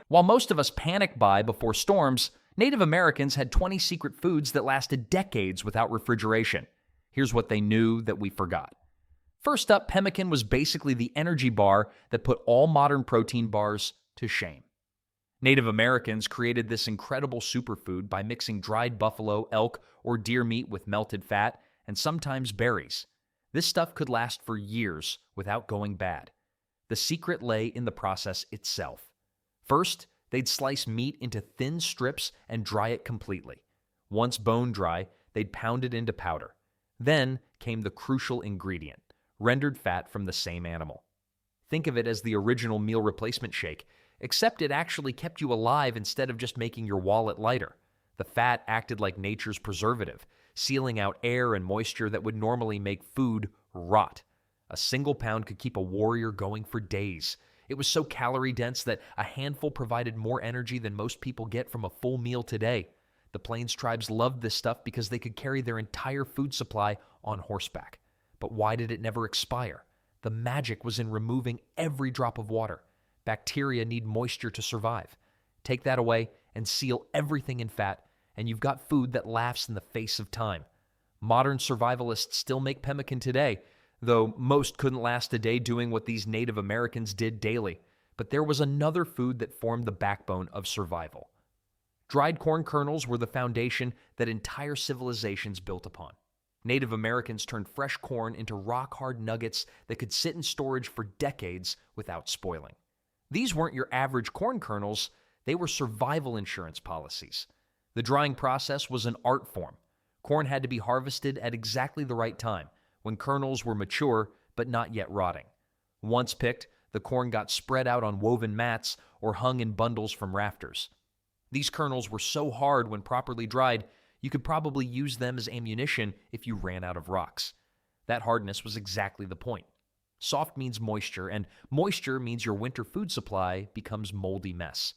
While most of us panic buy before storms, Native Americans had 20 secret foods that lasted decades without refrigeration. Here's what they knew that we forgot. First up, Pemmican was basically the energy bar that put all modern protein bars to shame. Native Americans created this incredible superfood by mixing dried buffalo, elk, or deer meat with melted fat and sometimes berries. This stuff could last for years without going bad. The secret lay in the process itself. First, they'd slice meat into thin strips and dry it completely. Once bone dry, they'd pound it into powder. Then came the crucial ingredient, rendered fat from the same animal. Think of it as the original meal replacement shake, except it actually kept you alive instead of just making your wallet lighter. The fat acted like nature's preservative, sealing out air and moisture that would normally make food rot. A single pound could keep a warrior going for days. It was so calorie-dense that a handful provided more energy than most people get from a full meal today. The Plains tribes loved this stuff because they could carry their entire food supply on horseback. But why did it never expire? The magic was in removing every drop of water. Bacteria need moisture to survive. Take that away and seal everything in fat, and you've got food that laughs in the face of time. Modern survivalists still make pemmican today, though most couldn't last a day doing what these Native Americans did daily. But there was another food that formed the backbone of survival. Dried corn kernels were the foundation that entire civilizations built upon. Native Americans turned fresh corn into rock-hard nuggets that could sit in storage for decades without spoiling. These weren't your average corn kernels, they were survival insurance policies. The drying process was an art form. Corn had to be harvested at exactly the right time, when kernels were mature but not yet rotting. Once picked, the corn got spread out on woven mats or hung in bundles from rafters. These kernels were so hard when properly dried, you could probably use them as ammunition if you ran out of rocks. That hardness was exactly the point. Soft means moisture, and moisture means your winter food supply becomes moldy mess.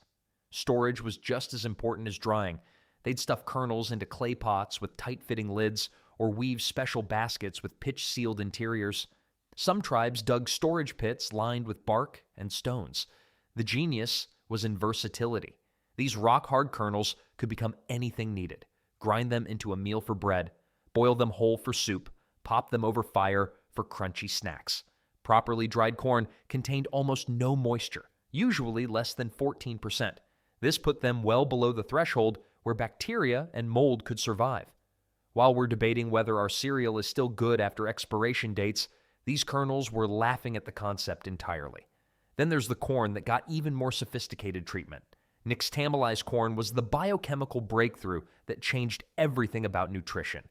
Storage was just as important as drying. They'd stuff kernels into clay pots with tight-fitting lids or weave special baskets with pitch-sealed interiors. Some tribes dug storage pits lined with bark and stones. The genius was in versatility. These rock-hard kernels could become anything needed. Grind them into a meal for bread, boil them whole for soup, pop them over fire for crunchy snacks. Properly dried corn contained almost no moisture, usually less than 14%. This put them well below the threshold where bacteria and mold could survive. While we're debating whether our cereal is still good after expiration dates, these kernels were laughing at the concept entirely. Then there's the corn that got even more sophisticated treatment. Nixtamalized corn was the biochemical breakthrough that changed everything about nutrition.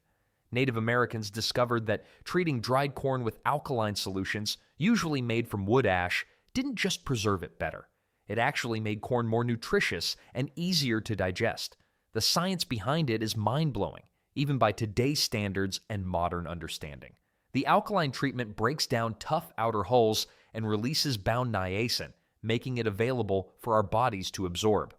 Native Americans discovered that treating dried corn with alkaline solutions, usually made from wood ash, didn't just preserve it better. It actually made corn more nutritious and easier to digest. The science behind it is mind-blowing, even by today's standards and modern understanding. The alkaline treatment breaks down tough outer hulls and releases bound niacin, making it available for our bodies to absorb.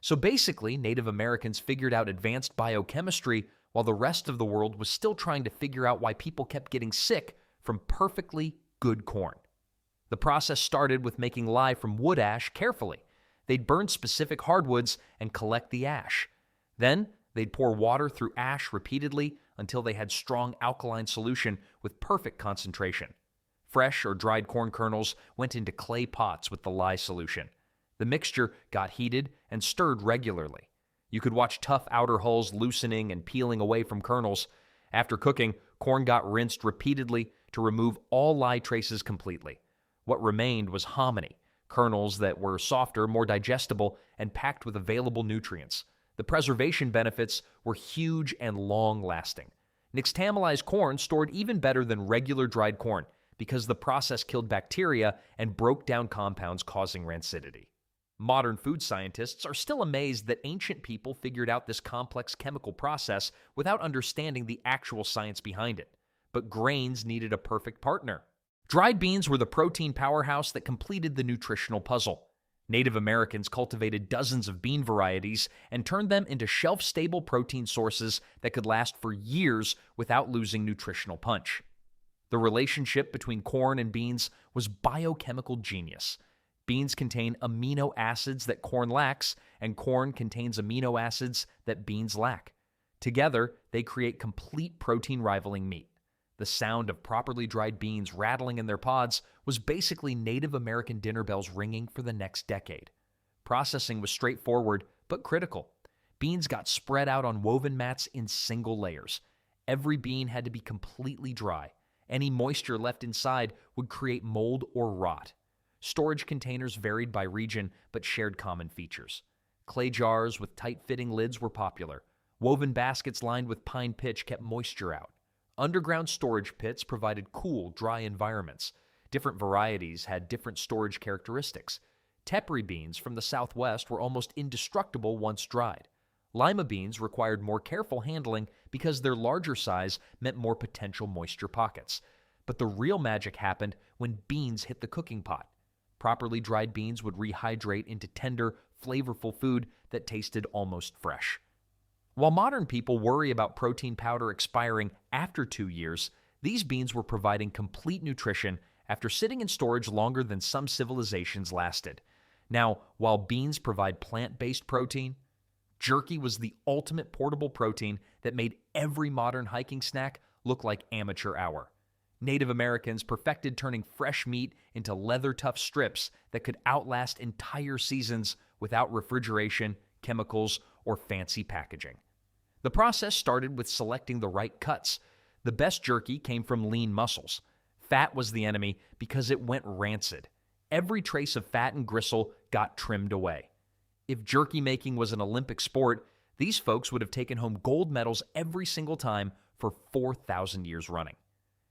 So basically, Native Americans figured out advanced biochemistry while the rest of the world was still trying to figure out why people kept getting sick from perfectly good corn. The process started with making lye from wood ash carefully. They'd burn specific hardwoods and collect the ash. Then, they'd pour water through ash repeatedly until they had strong alkaline solution with perfect concentration. Fresh or dried corn kernels went into clay pots with the lye solution. The mixture got heated and stirred regularly. You could watch tough outer hulls loosening and peeling away from kernels. After cooking, corn got rinsed repeatedly to remove all lye traces completely. What remained was hominy, kernels that were softer, more digestible, and packed with available nutrients. The preservation benefits were huge and long-lasting. Nixtamalized corn stored even better than regular dried corn because the process killed bacteria and broke down compounds causing rancidity. Modern food scientists are still amazed that ancient people figured out this complex chemical process without understanding the actual science behind it. But grains needed a perfect partner. Dried beans were the protein powerhouse that completed the nutritional puzzle. Native Americans cultivated dozens of bean varieties and turned them into shelf-stable protein sources that could last for years without losing nutritional punch. The relationship between corn and beans was biochemical genius. Beans contain amino acids that corn lacks, and corn contains amino acids that beans lack. Together, they create complete protein rivaling meat. The sound of properly dried beans rattling in their pods was basically Native American dinner bells ringing for the next decade. Processing was straightforward, but critical. Beans got spread out on woven mats in single layers. Every bean had to be completely dry. Any moisture left inside would create mold or rot. Storage containers varied by region, but shared common features. Clay jars with tight-fitting lids were popular. Woven baskets lined with pine pitch kept moisture out. Underground storage pits provided cool, dry environments. Different varieties had different storage characteristics. Tepary beans from the southwest were almost indestructible once dried. Lima beans required more careful handling because their larger size meant more potential moisture pockets. But the real magic happened when beans hit the cooking pot. Properly dried beans would rehydrate into tender, flavorful food that tasted almost fresh. While modern people worry about protein powder expiring after 2 years, these beans were providing complete nutrition after sitting in storage longer than some civilizations lasted. Now, while beans provide plant-based protein, jerky was the ultimate portable protein that made every modern hiking snack look like amateur hour. Native Americans perfected turning fresh meat into leather-tough strips that could outlast entire seasons without refrigeration, chemicals, or fancy packaging. The process started with selecting the right cuts. The best jerky came from lean muscles. Fat was the enemy because it went rancid. Every trace of fat and gristle got trimmed away. If jerky making was an Olympic sport, these folks would have taken home gold medals every single time for 4,000 years running.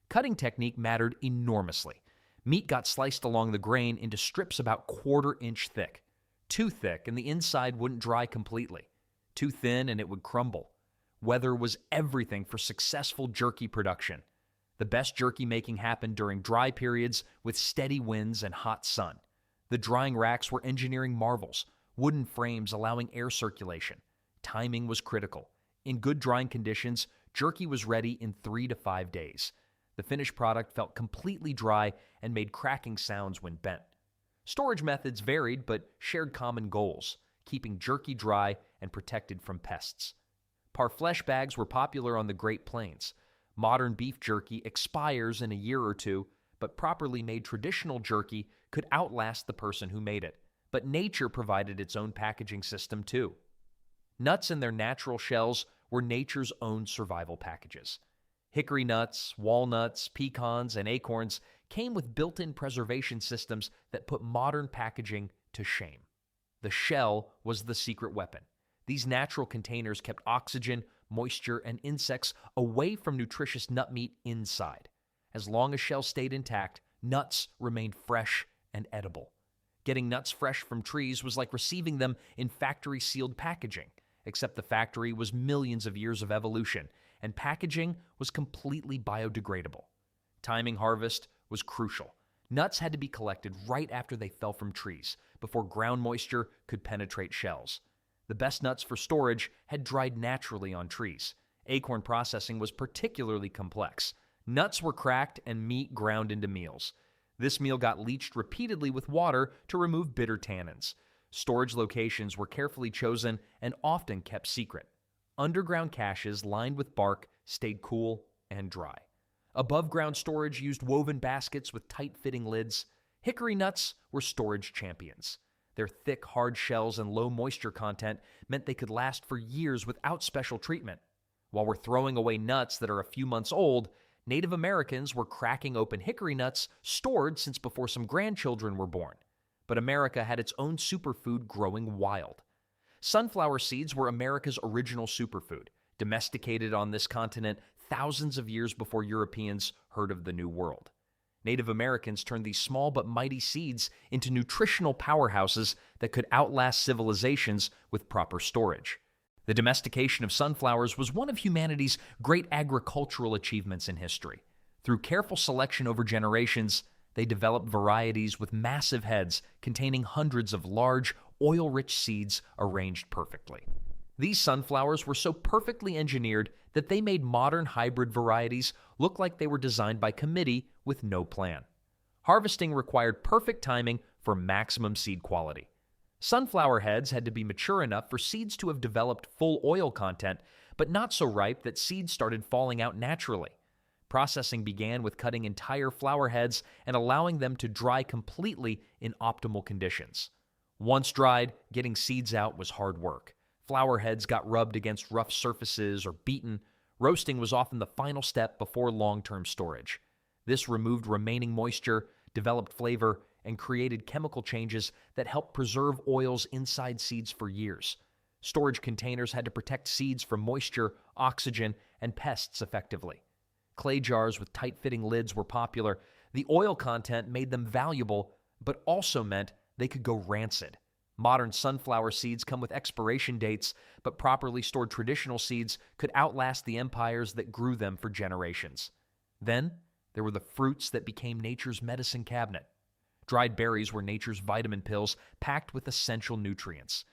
Cutting technique mattered enormously. Meat got sliced along the grain into strips about 1/4 inch thick. Too thick and the inside wouldn't dry completely. Too thin and it would crumble. Weather was everything for successful jerky production. The best jerky making happened during dry periods with steady winds and hot sun. The drying racks were engineering marvels, wooden frames allowing air circulation. Timing was critical. In good drying conditions, jerky was ready in 3 to 5 days. The finished product felt completely dry and made cracking sounds when bent. Storage methods varied but shared common goals, keeping jerky dry and protected from pests. Parfleche bags were popular on the Great Plains. Modern beef jerky expires in a year or two, but properly made traditional jerky could outlast the person who made it. But nature provided its own packaging system too. Nuts in their natural shells were nature's own survival packages. Hickory nuts, walnuts, pecans, and acorns came with built-in preservation systems that put modern packaging to shame. The shell was the secret weapon. These natural containers kept oxygen, moisture, and insects away from nutritious nut meat inside. As long as shells stayed intact, nuts remained fresh and edible. Getting nuts fresh from trees was like receiving them in factory-sealed packaging, except the factory was millions of years of evolution, and packaging was completely biodegradable. Timing harvest was crucial. Nuts had to be collected right after they fell from trees, before ground moisture could penetrate shells. The best nuts for storage had dried naturally on trees. Acorn processing was particularly complex. Nuts were cracked and meat ground into meals. This meal got leached repeatedly with water to remove bitter tannins. Storage locations were carefully chosen and often kept secret. Underground caches lined with bark stayed cool and dry. Above-ground storage used woven baskets with tight-fitting lids. Hickory nuts were storage champions. Their thick, hard shells and low moisture content meant they could last for years without special treatment. While we're throwing away nuts that are a few months old, Native Americans were cracking open hickory nuts stored since before some grandchildren were born. But America had its own superfood growing wild. Sunflower seeds were America's original superfood, domesticated on this continent thousands of years before Europeans heard of the New World. Native Americans turned these small but mighty seeds into nutritional powerhouses that could outlast civilizations with proper storage. The domestication of sunflowers was one of humanity's great agricultural achievements in history. Through careful selection over generations, they developed varieties with massive heads containing hundreds of large, oil-rich seeds arranged perfectly. These sunflowers were so perfectly engineered that they made modern hybrid varieties look like they were designed by committee with no plan. Harvesting required perfect timing for maximum seed quality. Sunflower heads had to be mature enough for seeds to have developed full oil content, but not so ripe that seeds started falling out naturally. Processing began with cutting entire flower heads and allowing them to dry completely in optimal conditions. Once dried, getting seeds out was hard work. Flower heads got rubbed against rough surfaces or beaten. Roasting was often the final step before long-term storage. This removed remaining moisture, developed flavor, and created chemical changes that helped preserve oils inside seeds for years. Storage containers had to protect seeds from moisture, oxygen, and pests effectively. Clay jars with tight-fitting lids were popular. The oil content made them valuable, but also meant they could go rancid. Modern sunflower seeds come with expiration dates, but properly stored traditional seeds could outlast the empires that grew them for generations. Then, there were the fruits that became nature's medicine cabinet. Dried berries were nature's vitamin pills packed with essential nutrients.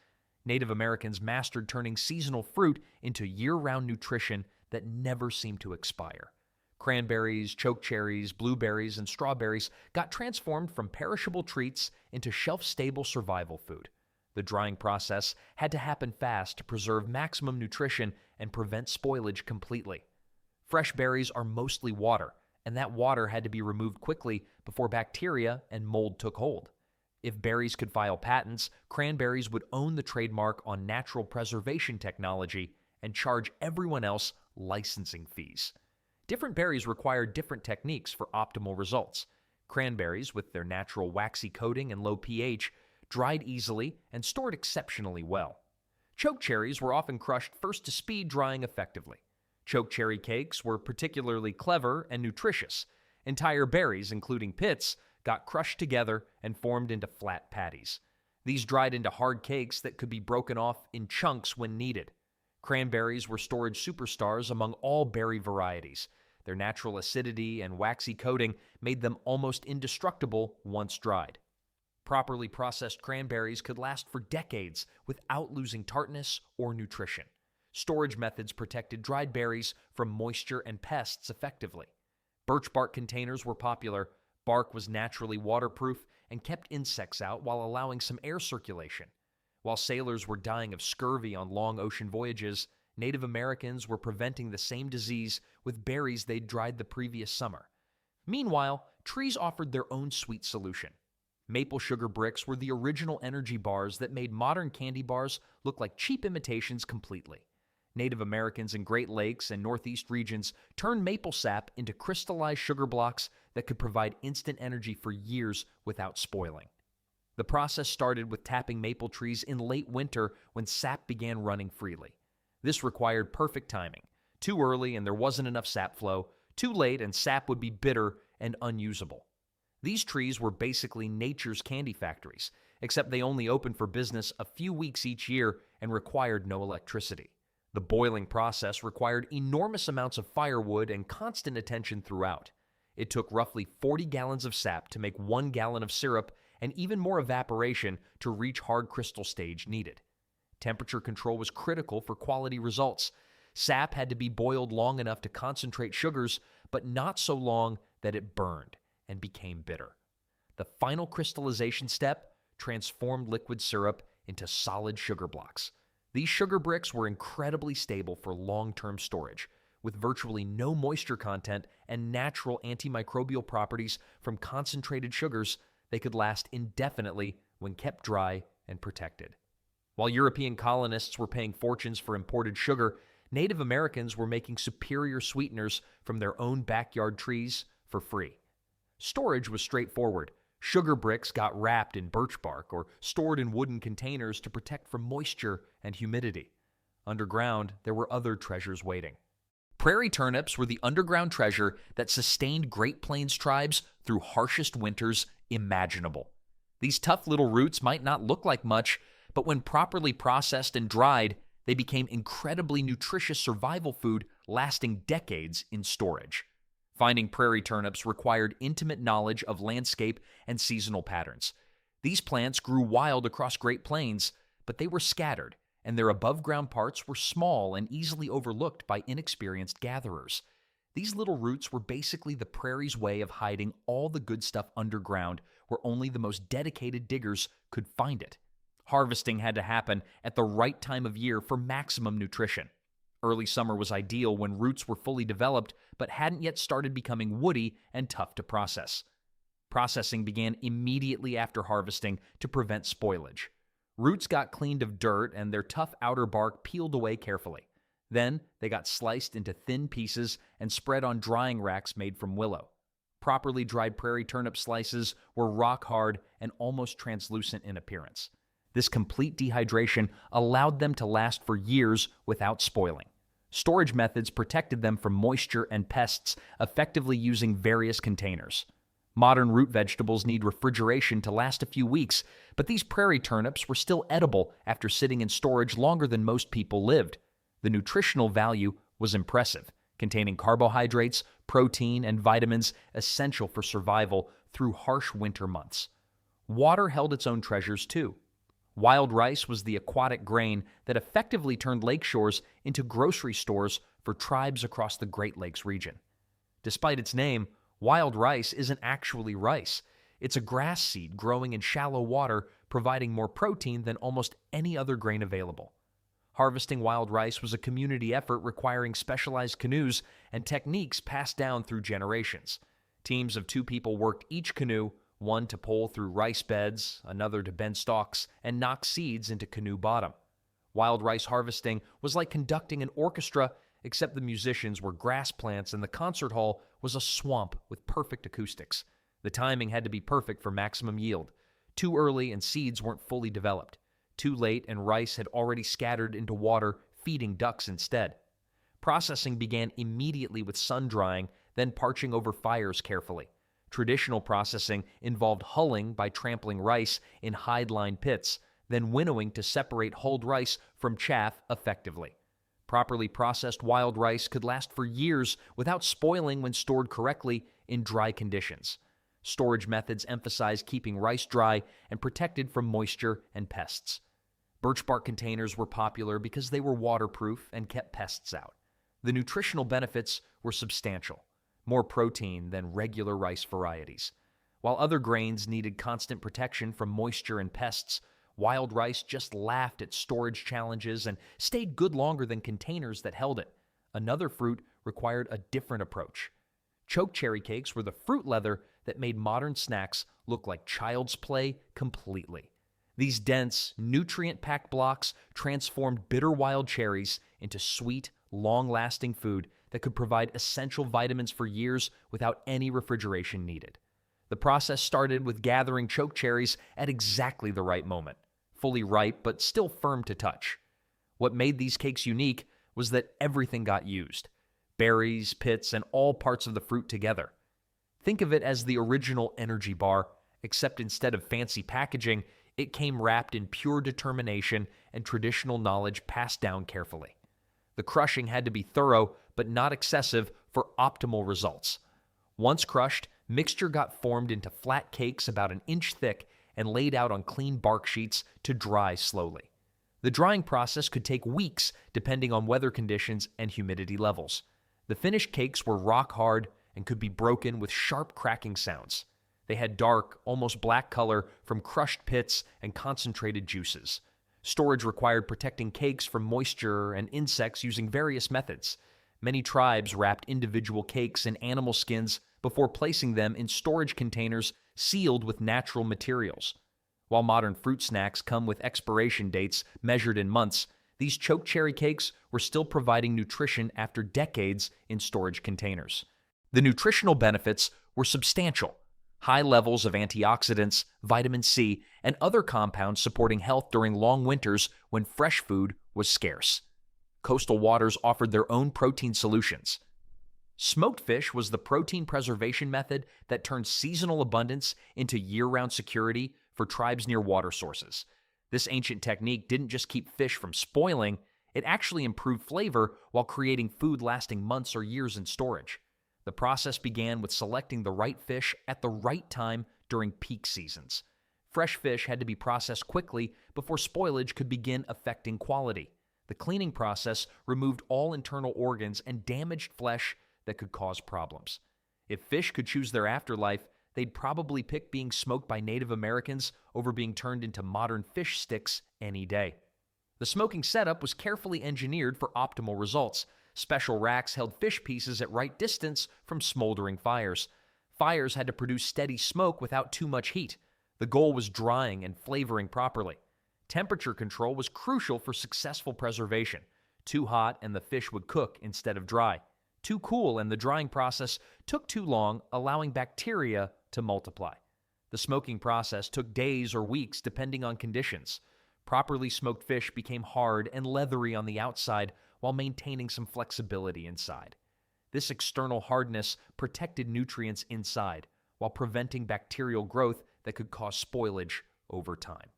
Native Americans mastered turning seasonal fruit into year-round nutrition that never seemed to expire. Cranberries, chokecherries, blueberries, and strawberries got transformed from perishable treats into shelf-stable survival food. The drying process had to happen fast to preserve maximum nutrition and prevent spoilage completely. Fresh berries are mostly water, and that water had to be removed quickly before bacteria and mold took hold. If berries could file patents, cranberries would own the trademark on natural preservation technology and charge everyone else licensing fees. Different berries required different techniques for optimal results. Cranberries, with their natural waxy coating and low pH, dried easily and stored exceptionally well. Chokecherries were often crushed first to speed drying effectively. Chokecherry cakes were particularly clever and nutritious. Entire berries, including pits, got crushed together and formed into flat patties. These dried into hard cakes that could be broken off in chunks when needed. Cranberries were storage superstars among all berry varieties. Their natural acidity and waxy coating made them almost indestructible once dried. Properly processed cranberries could last for decades without losing tartness or nutrition. Storage methods protected dried berries from moisture and pests effectively. Birch bark containers were popular. Bark was naturally waterproof and kept insects out while allowing some air circulation. While sailors were dying of scurvy on long ocean voyages, Native Americans were preventing the same disease with berries they'd dried the previous summer. Meanwhile, trees offered their own sweet solution. Maple sugar bricks were the original energy bars that made modern candy bars look like cheap imitations completely. Native Americans in Great Lakes and Northeast regions turned maple sap into crystallized sugar blocks that could provide instant energy for years without spoiling. The process started with tapping maple trees in late winter when sap began running freely. This required perfect timing. Too early and there wasn't enough sap flow. Too late and sap would be bitter and unusable. These trees were basically nature's candy factories, except they only opened for business a few weeks each year and required no electricity. The boiling process required enormous amounts of firewood and constant attention throughout. It took roughly 40 gallons of sap to make 1 gallon of syrup and even more evaporation to reach hard crystal stage needed. Temperature control was critical for quality results. Sap had to be boiled long enough to concentrate sugars, but not so long that it burned and became bitter. The final crystallization step transformed liquid syrup into solid sugar blocks. These sugar bricks were incredibly stable for long-term storage. With virtually no moisture content and natural antimicrobial properties from concentrated sugars, they could last indefinitely when kept dry and protected. While European colonists were paying fortunes for imported sugar, Native Americans were making superior sweeteners from their own backyard trees for free. Storage was straightforward. Sugar bricks got wrapped in birch bark or stored in wooden containers to protect from moisture and humidity. Underground, there were other treasures waiting. Prairie turnips were the underground treasure that sustained Great Plains tribes through harshest winters imaginable. These tough little roots might not look like much, but when properly processed and dried, they became incredibly nutritious survival food lasting decades in storage. Finding prairie turnips required intimate knowledge of landscape and seasonal patterns. These plants grew wild across Great Plains, but they were scattered, and their above-ground parts were small and easily overlooked by inexperienced gatherers. These little roots were basically the prairie's way of hiding all the good stuff underground where only the most dedicated diggers could find it. Harvesting had to happen at the right time of year for maximum nutrition. Early summer was ideal when roots were fully developed but hadn't yet started becoming woody and tough to process. Processing began immediately after harvesting to prevent spoilage. Roots got cleaned of dirt and their tough outer bark peeled away carefully. Then they got sliced into thin pieces and spread on drying racks made from willow. Properly dried prairie turnip slices were rock hard and almost translucent in appearance. This complete dehydration allowed them to last for years without spoiling. Storage methods protected them from moisture and pests, effectively using various containers. Modern root vegetables need refrigeration to last a few weeks, but these prairie turnips were still edible after sitting in storage longer than most people lived. The nutritional value was impressive, containing carbohydrates, protein, and vitamins essential for survival through harsh winter months. Water held its own treasures too. Wild rice was the aquatic grain that effectively turned lake shores into grocery stores for tribes across the Great Lakes region. Despite its name, wild rice isn't actually rice. It's a grass seed growing in shallow water, providing more protein than almost any other grain available. Harvesting wild rice was a community effort requiring specialized canoes and techniques passed down through generations. Teams of 2 people worked each canoe, one to pole through rice beds, another to bend stalks and knock seeds into canoe bottom. Wild rice harvesting was like conducting an orchestra, except the musicians were grass plants and the concert hall was a swamp with perfect acoustics. The timing had to be perfect for maximum yield. Too early and seeds weren't fully developed. Too late and rice had already scattered into water, feeding ducks instead. Processing began immediately with sun drying, then parching over fires carefully. Traditional processing involved hulling by trampling rice in hide-lined pits, then winnowing to separate hulled rice from chaff effectively. Properly processed wild rice could last for years without spoiling when stored correctly in dry conditions. Storage methods emphasize keeping rice dry and protected from moisture and pests. Birch bark containers were popular because they were waterproof and kept pests out. The nutritional benefits were substantial, more protein than regular rice varieties. While other grains needed constant protection from moisture and pests, wild rice just laughed at storage challenges and stayed good longer than containers that held it. Another fruit required a different approach. Chokecherry cakes were the fruit leather that made modern snacks look like child's play completely. These dense, nutrient-packed blocks transformed bitter wild cherries into sweet, long-lasting food that could provide essential vitamins for years without any refrigeration needed. The process started with gathering chokecherries at exactly the right moment, fully ripe but still firm to touch. What made these cakes unique was that everything got used: berries, pits, and all parts of the fruit together. Think of it as the original energy bar, except instead of fancy packaging, it came wrapped in pure determination and traditional knowledge passed down carefully. The crushing had to be thorough, but not excessive for optimal results. Once crushed, mixture got formed into flat cakes about an inch thick and laid out on clean bark sheets to dry slowly. The drying process could take weeks depending on weather conditions and humidity levels. The finished cakes were rock hard and could be broken with sharp cracking sounds. They had dark, almost black color from crushed pits and concentrated juices. Storage required protecting cakes from moisture and insects using various methods. Many tribes wrapped individual cakes in animal skins before placing them in storage containers sealed with natural materials. While modern fruit snacks come with expiration dates measured in months, these chokecherry cakes were still providing nutrition after decades in storage containers. The nutritional benefits were substantial. High levels of antioxidants, vitamin C, and other compounds supporting health during long winters when fresh food was scarce. Coastal waters offered their own protein solutions. Smoked fish was the protein preservation method that turned seasonal abundance into year-round security for tribes near water sources. This ancient technique didn't just keep fish from spoiling, it actually improved flavor while creating food lasting months or years in storage. The process began with selecting the right fish at the right time during peak seasons. Fresh fish had to be processed quickly before spoilage could begin affecting quality. The cleaning process removed all internal organs and damaged flesh that could cause problems. If fish could choose their afterlife, they'd probably pick being smoked by Native Americans over being turned into modern fish sticks any day. The smoking setup was carefully engineered for optimal results. Special racks held fish pieces at right distance from smoldering fires. Fires had to produce steady smoke without too much heat. The goal was drying and flavoring properly. Temperature control was crucial for successful preservation. Too hot and the fish would cook instead of dry. Too cool and the drying process took too long, allowing bacteria to multiply. The smoking process took days or weeks depending on conditions. Properly smoked fish became hard and leathery on the outside while maintaining some flexibility inside. This external hardness protected nutrients inside while preventing bacterial growth that could cause spoilage over time.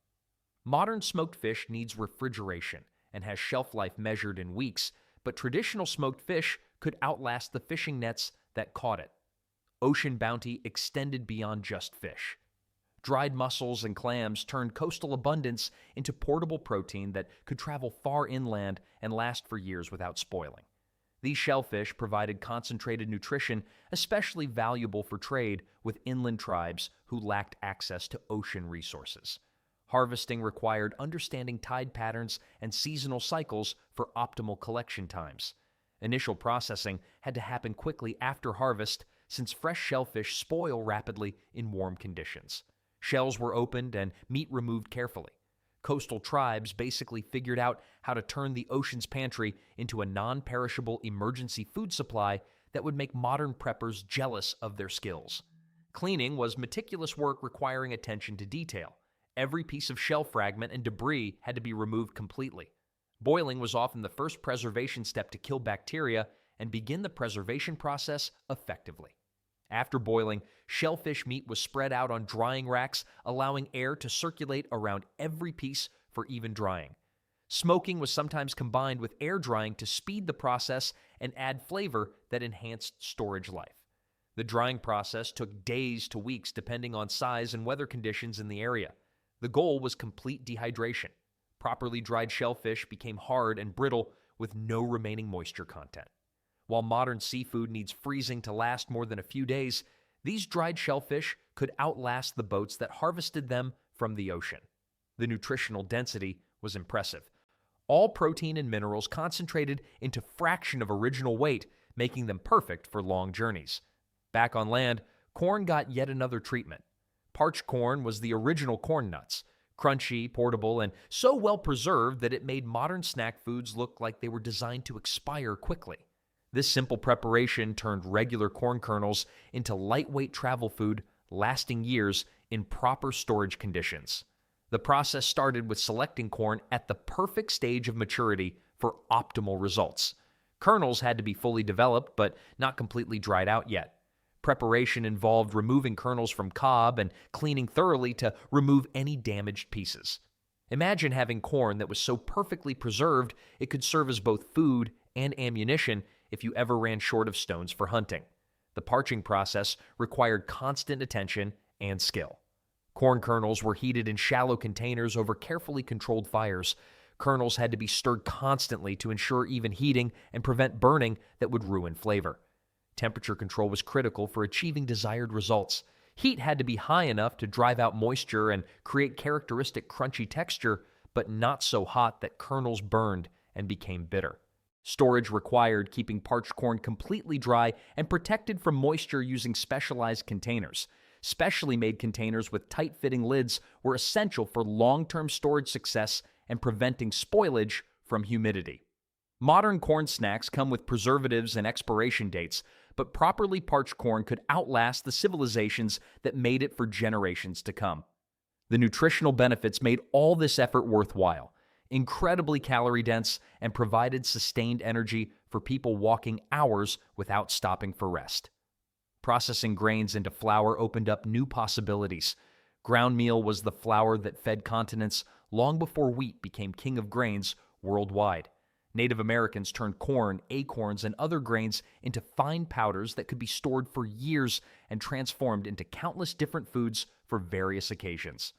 Modern smoked fish needs refrigeration and has shelf life measured in weeks, but traditional smoked fish could outlast the fishing nets that caught it. Ocean bounty extended beyond just fish. Dried mussels and clams turned coastal abundance into portable protein that could travel far inland and last for years without spoiling. These shellfish provided concentrated nutrition, especially valuable for trade with inland tribes who lacked access to ocean resources. Harvesting required understanding tide patterns and seasonal cycles for optimal collection times. Initial processing had to happen quickly after harvest since fresh shellfish spoil rapidly in warm conditions. Shells were opened and meat removed carefully. Coastal tribes basically figured out how to turn the ocean's pantry into a non-perishable emergency food supply that would make modern preppers jealous of their skills. Cleaning was meticulous work requiring attention to detail. Every piece of shell fragment and debris had to be removed completely. Boiling was often the first preservation step to kill bacteria and begin the preservation process effectively. After boiling, shellfish meat was spread out on drying racks, allowing air to circulate around every piece for even drying. Smoking was sometimes combined with air drying to speed the process and add flavor that enhanced storage life. The drying process took days to weeks depending on size and weather conditions in the area. The goal was complete dehydration. Properly dried shellfish became hard and brittle with no remaining moisture content. While modern seafood needs freezing to last more than a few days, these dried shellfish could outlast the boats that harvested them from the ocean. The nutritional density was impressive. All protein and minerals concentrated into fraction of original weight, making them perfect for long journeys. Back on land, corn got yet another treatment. Parched corn was the original corn nuts, crunchy, portable, and so well preserved that it made modern snack foods look like they were designed to expire quickly. This simple preparation turned regular corn kernels into lightweight travel food lasting years in proper storage conditions. The process started with selecting corn at the perfect stage of maturity for optimal results. Kernels had to be fully developed but not completely dried out yet. Preparation involved removing kernels from cob and cleaning thoroughly to remove any damaged pieces. Imagine having corn that was so perfectly preserved it could serve as both food and ammunition if you ever ran short of stones for hunting. The parching process required constant attention and skill. Corn kernels were heated in shallow containers over carefully controlled fires. Kernels had to be stirred constantly to ensure even heating and prevent burning that would ruin flavor. Temperature control was critical for achieving desired results. Heat had to be high enough to drive out moisture and create characteristic crunchy texture, but not so hot that kernels burned and became bitter. Storage required keeping parched corn completely dry and protected from moisture using specialized containers. Specially made containers with tight-fitting lids were essential for long-term storage success and preventing spoilage from humidity. Modern corn snacks come with preservatives and expiration dates, but properly parched corn could outlast the civilizations that made it for generations to come. The nutritional benefits made all this effort worthwhile. Incredibly calorie-dense, and provided sustained energy for people walking hours without stopping for rest. Processing grains into flour opened up new possibilities. Ground meal was the flour that fed continents long before wheat became king of grains worldwide. Native Americans turned corn, acorns, and other grains into fine powders that could be stored for years and transformed into countless different foods for various occasions.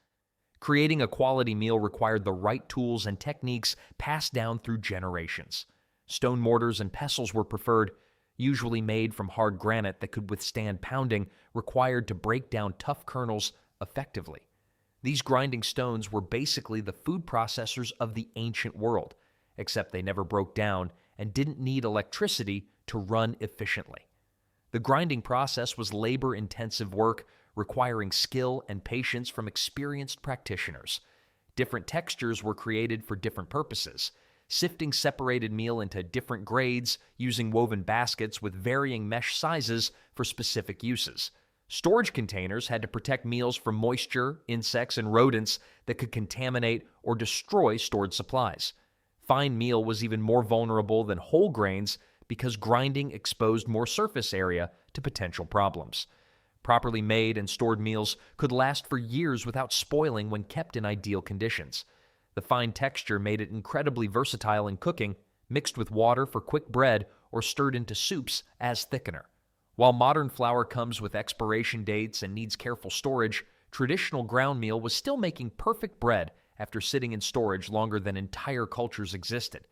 Creating a quality meal required the right tools and techniques passed down through generations. Stone mortars and pestles were preferred, usually made from hard granite that could withstand pounding, required to break down tough kernels effectively. These grinding stones were basically the food processors of the ancient world, except they never broke down and didn't need electricity to run efficiently. The grinding process was labor-intensive work, requiring skill and patience from experienced practitioners. Different textures were created for different purposes. Sifting separated meal into different grades using woven baskets with varying mesh sizes for specific uses. Storage containers had to protect meals from moisture, insects, and rodents that could contaminate or destroy stored supplies. Fine meal was even more vulnerable than whole grains because grinding exposed more surface area to potential problems. Properly made and stored meals could last for years without spoiling when kept in ideal conditions. The fine texture made it incredibly versatile in cooking, mixed with water for quick bread or stirred into soups as thickener. While modern flour comes with expiration dates and needs careful storage, traditional ground meal was still making perfect bread after sitting in storage longer than entire cultures existed.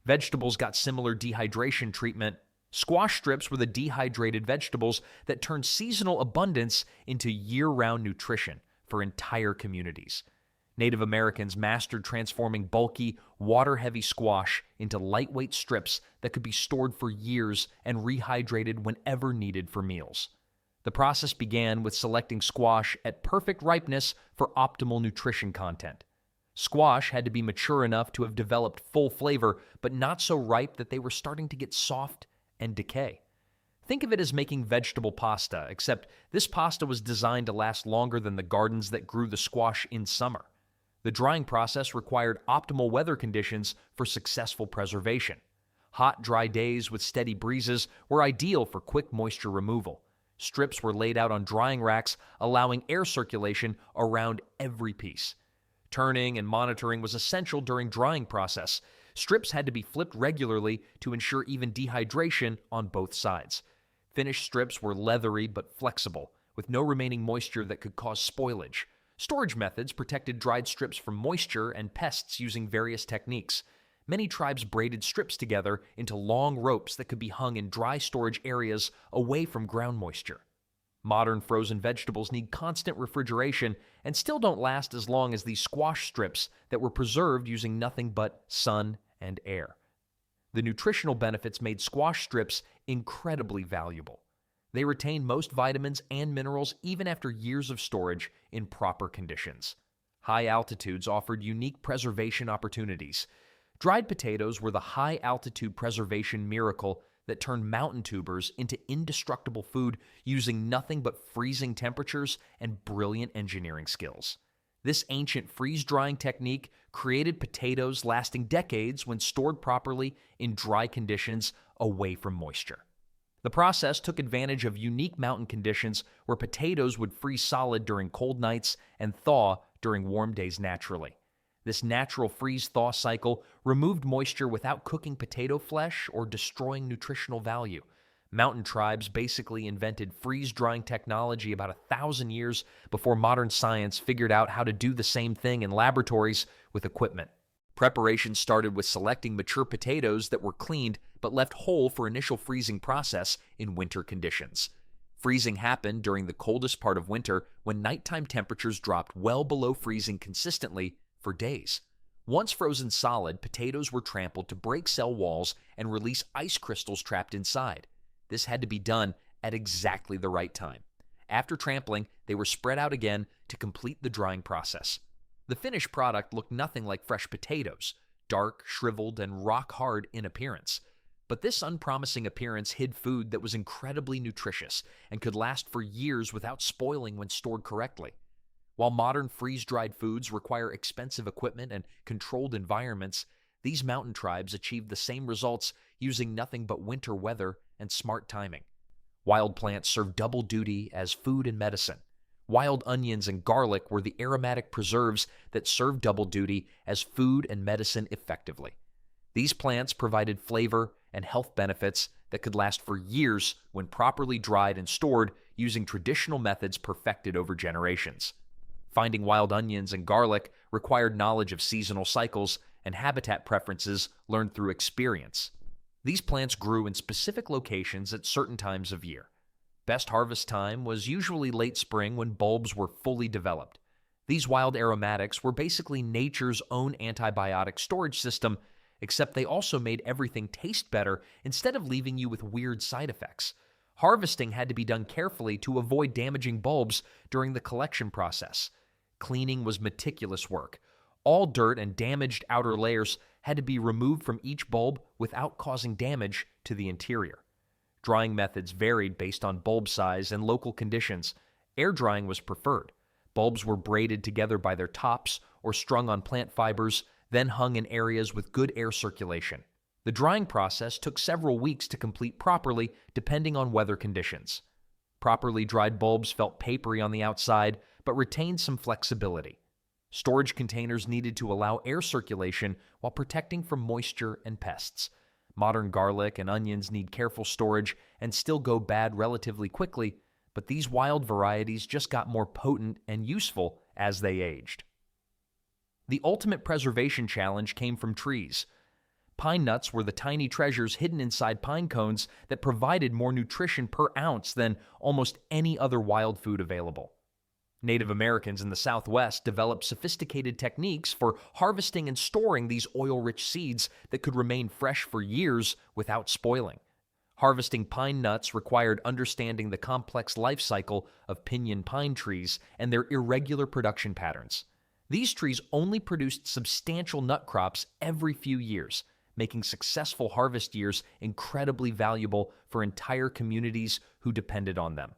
Vegetables got similar dehydration treatment. Squash strips were the dehydrated vegetables that turned seasonal abundance into year-round nutrition for entire communities. Native Americans mastered transforming bulky, water-heavy squash into lightweight strips that could be stored for years and rehydrated whenever needed for meals. The process began with selecting squash at perfect ripeness for optimal nutrition content. Squash had to be mature enough to have developed full flavor, but not so ripe that they were starting to get soft and decay. Think of it as making vegetable pasta, except this pasta was designed to last longer than the gardens that grew the squash in summer. The drying process required optimal weather conditions for successful preservation. Hot, dry days with steady breezes were ideal for quick moisture removal. Strips were laid out on drying racks, allowing air circulation around every piece. Turning and monitoring was essential during drying process. Strips had to be flipped regularly to ensure even dehydration on both sides. Finished strips were leathery but flexible, with no remaining moisture that could cause spoilage. Storage methods protected dried strips from moisture and pests using various techniques. Many tribes braided strips together into long ropes that could be hung in dry storage areas away from ground moisture. Modern frozen vegetables need constant refrigeration and still don't last as long as these squash strips that were preserved using nothing but sun and air. The nutritional benefits made squash strips incredibly valuable. They retained most vitamins and minerals even after years of storage in proper conditions. High altitudes offered unique preservation opportunities. Dried potatoes were the high-altitude preservation miracle that turned mountain tubers into indestructible food using nothing but freezing temperatures and brilliant engineering skills. This ancient freeze-drying technique created potatoes lasting decades when stored properly in dry conditions away from moisture. The process took advantage of unique mountain conditions where potatoes would freeze solid during cold nights and thaw during warm days naturally. This natural freeze-thaw cycle removed moisture without cooking potato flesh or destroying nutritional value. Mountain tribes basically invented freeze-drying technology about 1,000 years before modern science figured out how to do the same thing in laboratories with equipment. Preparation started with selecting mature potatoes that were cleaned but left whole for initial freezing process in winter conditions. Freezing happened during the coldest part of winter when nighttime temperatures dropped well below freezing consistently for days. Once frozen solid, potatoes were trampled to break cell walls and release ice crystals trapped inside. This had to be done at exactly the right time. After trampling, they were spread out again to complete the drying process. The finished product looked nothing like fresh potatoes, dark, shriveled, and rock-hard in appearance. But this unpromising appearance hid food that was incredibly nutritious and could last for years without spoiling when stored correctly. While modern freeze-dried foods require expensive equipment and controlled environments, these mountain tribes achieved the same results using nothing but winter weather and smart timing. Wild plants served double duty as food and medicine. Wild onions and garlic were the aromatic preserves that served double duty as food and medicine effectively. These plants provided flavor and health benefits that could last for years when properly dried and stored using traditional methods perfected over generations. Finding wild onions and garlic required knowledge of seasonal cycles and habitat preferences learned through experience. These plants grew in specific locations at certain times of year. Best harvest time was usually late spring when bulbs were fully developed. These wild aromatics were basically nature's own antibiotic storage system, except they also made everything taste better instead of leaving you with weird side effects. Harvesting had to be done carefully to avoid damaging bulbs during the collection process. Cleaning was meticulous work. All dirt and damaged outer layers had to be removed from each bulb without causing damage to the interior. Drying methods varied based on bulb size and local conditions. Air drying was preferred. Bulbs were braided together by their tops or strung on plant fibers, then hung in areas with good air circulation. The drying process took several weeks to complete properly, depending on weather conditions. Properly dried bulbs felt papery on the outside, but retained some flexibility. Storage containers needed to allow air circulation while protecting from moisture and pests. Modern garlic and onions need careful storage and still go bad relatively quickly, but these wild varieties just got more potent and useful as they aged. The ultimate preservation challenge came from trees. Pine nuts were the tiny treasures hidden inside pine cones that provided more nutrition per ounce than almost any other wild food available. Native Americans in the Southwest developed sophisticated techniques for harvesting and storing these oil-rich seeds that could remain fresh for years without spoiling. Harvesting pine nuts required understanding the complex life cycle of pinyon pine trees and their irregular production patterns. These trees only produced substantial nut crops every few years, making successful harvest years incredibly valuable for entire communities who depended on them.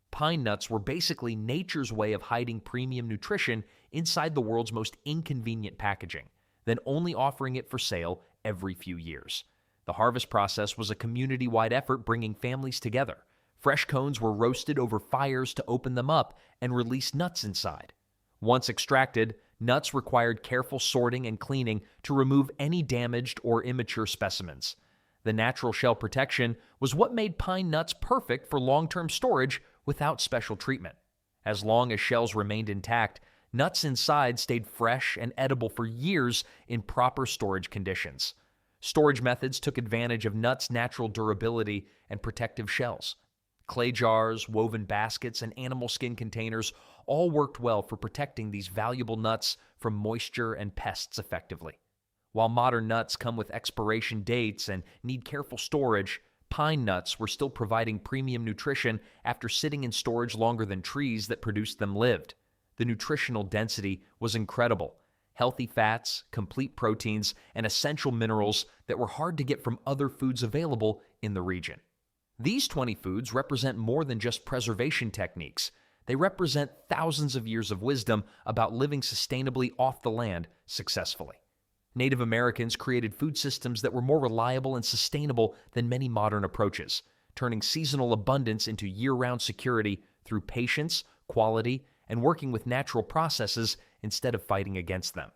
Pine nuts were basically nature's way of hiding premium nutrition inside the world's most inconvenient packaging, then only offering it for sale every few years. The harvest process was a community-wide effort bringing families together. Fresh cones were roasted over fires to open them up and release nuts inside. Once extracted, nuts required careful sorting and cleaning to remove any damaged or immature specimens. The natural shell protection was what made pine nuts perfect for long-term storage without special treatment. As long as shells remained intact, nuts inside stayed fresh and edible for years in proper storage conditions. Storage methods took advantage of nuts' natural durability and protective shells. Clay jars, woven baskets, and animal skin containers all worked well for protecting these valuable nuts from moisture and pests effectively. While modern nuts come with expiration dates and need careful storage, pine nuts were still providing premium nutrition after sitting in storage longer than trees that produced them lived. The nutritional density was incredible. Healthy fats, complete proteins, and essential minerals that were hard to get from other foods available in the region. These 20 foods represent more than just preservation techniques. They represent thousands of years of wisdom about living sustainably off the land successfully. Native Americans created food systems that were more reliable and sustainable than many modern approaches, turning seasonal abundance into year-round security through patience, quality, and working with natural processes instead of fighting against them.